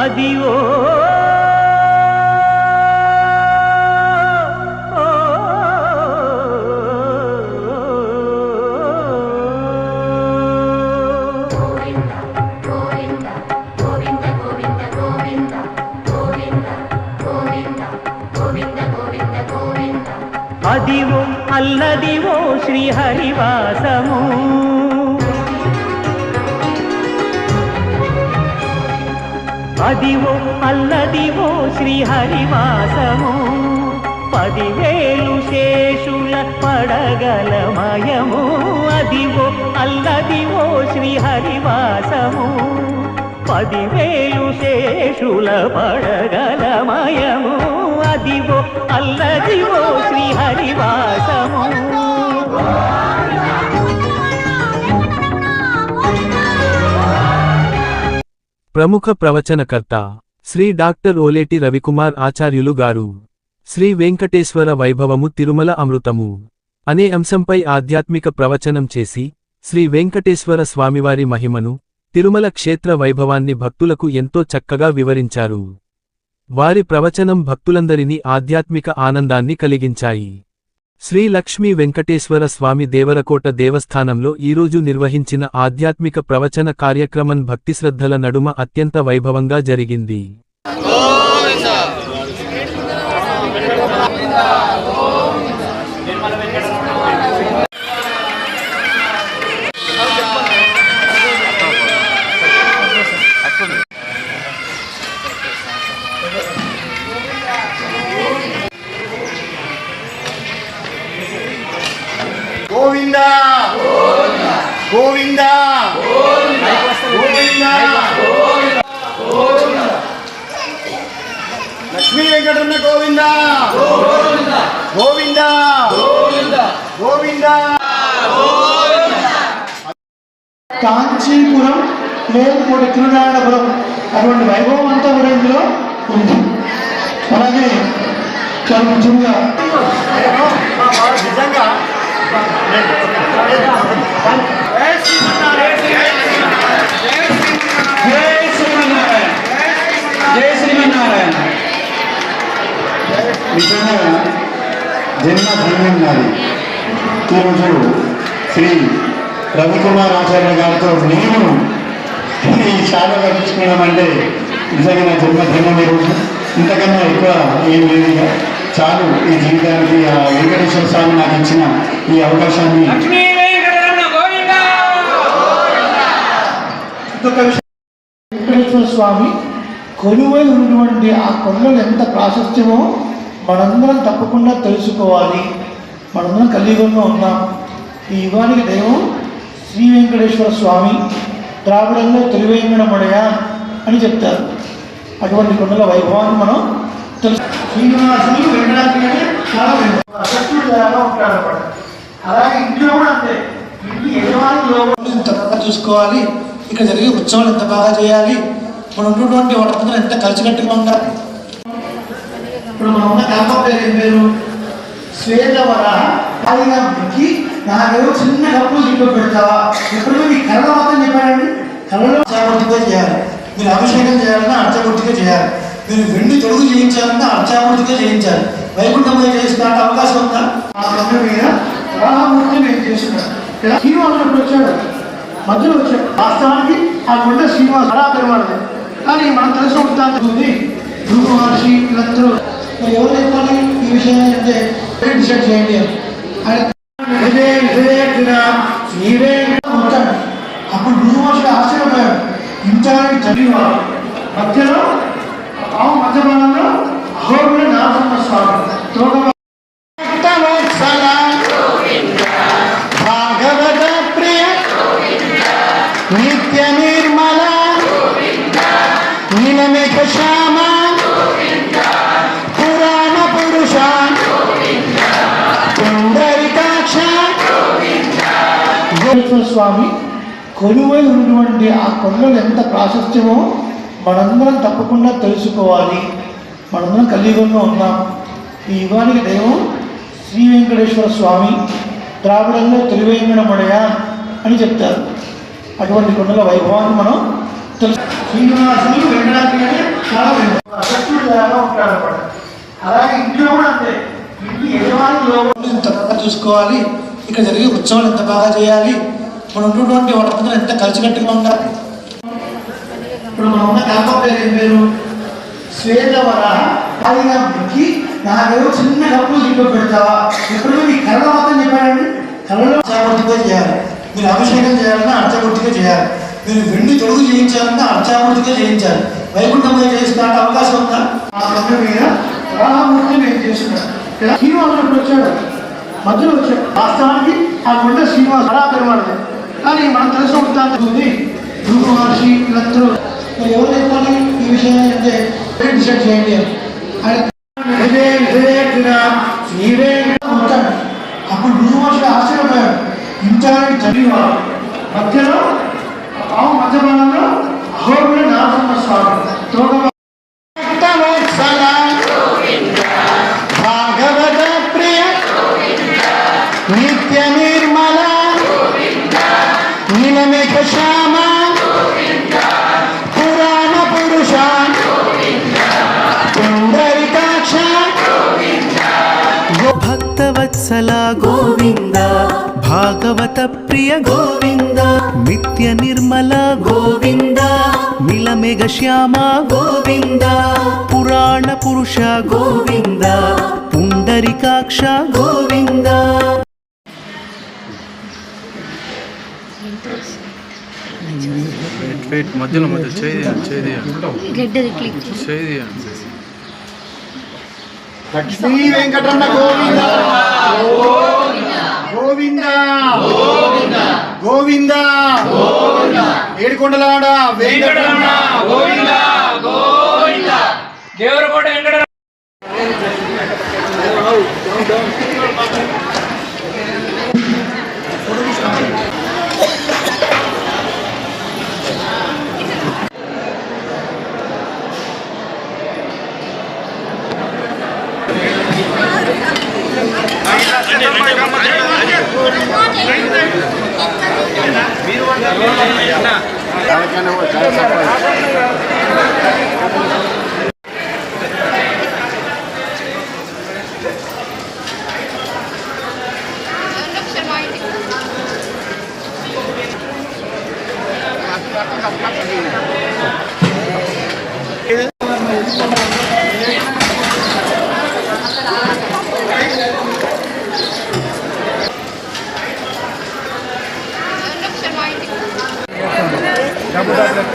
అదివో అదివో అల్లదివో శ్రీహరివాసము అదివో అల్లదివో శ్రీహరివాసము 10,000 శేషుల పడగలమయము అదివో అల్లదివో శ్రీహరివాసము 10,000 శేషుల పడగలమయము అదివో అల్లదివో శ్రీహరివాసము. ప్రముఖ ప్రవచనకర్త శ్రీ డాక్టర్ ఓలేటి రవికుమార్ ఆచార్యులు గారు శ్రీ వెంకటేశ్వర వైభవము తిరుమల అమృతము అనే అంశంపై ఆధ్యాత్మిక ప్రవచనం చేసి శ్రీ వెంకటేశ్వర స్వామివారి మహిమను తిరుమల క్షేత్ర వైభవాన్ని భక్తులకు ఎంతో చక్కగా వివరించారు. వారి ప్రవచనం భక్తులందరినీ ఆధ్యాత్మిక ఆనందాన్ని కలిగించాయి. శ్రీ లక్ష్మీ వెంకటేశ్వర స్వామి దేవరకోట దేవస్థానంలో ఈరోజు నిర్వహించిన ఆధ్యాత్మిక ప్రవచన కార్యక్రమం భక్తిశ్రద్ధల నడుమ అత్యంత వైభవంగా జరిగింది. గోవింద గోవింద గోవింద లక్ష్మీ వెంకటరమణ గోవింద గోవింద గోవింద. కాంచీపురం లేకపోతే తిరునారాయణపురం అటువంటి వైభవం అంతా కూడా ఇందులో ఉంది. అలాగే చాలా మంచిగా నిజంగా నిజంగా జన్మ ధన్యం నాది. ఈరోజు శ్రీ రవికుమార్ ఆచార్య గారితో నేను ఈ శాల గడిపించుకున్నామంటే నిజంగా నా జన్మ ధన్యం. ఈరోజు ఇంతకన్నా ఎక్కువ ఏం లేదు. చాలు ఈ జీవితానికి ఆ వెంకటేశ్వర స్వామి నాకు ఇచ్చిన ఈ అవకాశాన్ని. వెంకటేశ్వర స్వామి కొలువై ఉన్నటువంటి ఆ కొండలు ఎంత ప్రాశస్త్యమో మనందరం తప్పకుండా తెలుసుకోవాలి. మనందరం కలియుగంలో ఉన్నాం. ఈ యుగానికి దైవం శ్రీ వెంకటేశ్వర స్వామి, ద్రావిడంలో తిరువేంకటమడయ అని చెప్తారు. అటువంటి కొండల వైభవాన్ని మనం తెలుసు. శ్రీనివాసులు వెంకటాద్రి చాలా ఉంటాడు. అలాగే ఇంట్లో కూడా అంతే. ఇంటి యజమానిలో ఎంత బాగా చూసుకోవాలి, ఇక్కడ జరిగే ఉత్సవాలు ఎంత బాగా చేయాలి, మనం ఉన్నటువంటి వాళ్ళందరూ ఎంత కలిసికట్టుగా ఉండాలి. ఇప్పుడు మనం ఉన్న కాంపం పేరు ఏం పేరు? శ్వేతవర. ఆదికి నాకేదో చిన్న కప్పులు ఇంట్లో పెడతావా? ఎప్పుడు మీ కళ్ళ మాత్రం చెప్పాడండి. కళ్ళలో అర్చామూర్తిగా చేయాలి. మీరు అభిషేకం చేయాలన్నా అర్చామూర్తిగా చేయాలి. మీరు వెండి తొడుగు చేయించాలన్నా అర్చామూర్తిగా చేయించాలి. వైకుంఠంగా చేసిన అవకాశం ఉందా? ఆ కొండ మీద వరాహమూర్తి నేను చేస్తున్నాను. శ్రీనివాసుడు వచ్చాడు, మధ్యలో వచ్చాడు. వాస్తవానికి ఆ కొండ శ్రీనివాసు అలా పెరవాడు. కానీ మనం తెలిసిన వృత్తాంతం ఉంది. భృగు మహర్షి వీళ్ళందరూ ఎవరు చెప్పాలి ఈ విషయాన్ని అంటే డిసైడ్ చేయండి అని. అప్పుడు భృగు మహర్షి ఆశ్చర్యపోయాడు. ఇంచానికి చదివాడు. మధ్యలో మధ్యభాగంలో అహోబిల నారసింహ స్వామి భాగవత ప్రియ నిత్య నిర్మల నీలమేఘ శ్యామ పురాణ పురుష పుండరీకాక్ష. వెంకటేశ్వర స్వామి కొలువై ఉన్నటువంటి ఆ కొండలు ఎంత ప్రాశస్త్యమో మనందరం తప్పకుండా తెలుసుకోవాలి. మనందరం కలియుగంలో ఉన్నాం. ఈ యుగానికి దైవం శ్రీ వెంకటేశ్వర స్వామి, ద్రావిడంలో తిరువేంకటమడయ అని చెప్తారు. అటువంటి కొండల వైభవాన్ని మనం తెలుసు. శ్రీనివాసులు వెంకటాద్రి చాలా అసక్తుడిలాగా ఉంటాడు అన్నమాట. అలాగే ఇంట్లో కూడా అంతే, ఇంటి యజమానిలో ఎంత బాగా చూసుకోవాలి, ఇక్కడ జరిగే ఉత్సవాలు ఎంత బాగా చేయాలి, మనం ఉన్నటువంటి వాళ్ళందరూ ఎంత కలిసికట్టుగా ఉండాలి. ఇప్పుడు మనం ఉన్న గ్రామం పేరు ఏం పేరు? శ్వేతవర. ఆదిగా ముక్కి నాకేదో చిన్న డబ్బులు ఇంట్లో పెడతావా, ఎప్పుడూ మీ కళ్ళ మాత్రం చెప్పాడండి, కళ్ళలో అర్చామూర్తిగా చేయాలి. మీరు అభిషేకం చేయాలన్నా అర్చామూర్తిగా చేయాలి. మీరు వెండి తొడుగు చేయించాలన్నా అర్చామూర్తిగా చేయించాలి. వైకుంఠంగా చేసినట్టు అవకాశం ఉందా? ఆ కొండ మీద వరాహమూర్తి నేను చేస్తున్నాను. శ్రీనివాసుడు వచ్చాడు, మధ్యలో వచ్చాడు. వాస్తవానికి ఆ కొండ శ్రీనివాసు అలా పెరవాడదు, కానీ మనం తెలుసు ఉంటుంది. భృగు మహర్షి వీళ్ళందరూ ఎవరు చెప్పాలి ఈ విషయాన్ని అంటే డిసైడ్ చేయండి అని. అప్పుడు భృగు మహర్షి ఆశ్చర్యపోయాడు, ఇంచాలని చదివేవాడు. మధ్యలో మధ్యభాగంలో అహోబిల నారసింహ స్వామి భాగవత ప్రియ నిత్య నిర్మల నీలమేఘ శ్యామ పురాణ పురుష పుండరీకాక్ష భక్తవత్సల గోవింద, భాగవత ప్రియ గోవింద, నిత్య నిర్మల గోవింద, నీలమేఘ శ్యామ గోవింద, పురాణ పురుష గోవింద, పుండరీకాక్ష గోవింద. మధ్యలో చేయి శ్రీ వెంకటరమణ గోవింద గోవింద గోవింద ఏడుకొండలవాడ వెంకటరమణ గోవింద గోవింద దేవరకోట వెంకట Dapat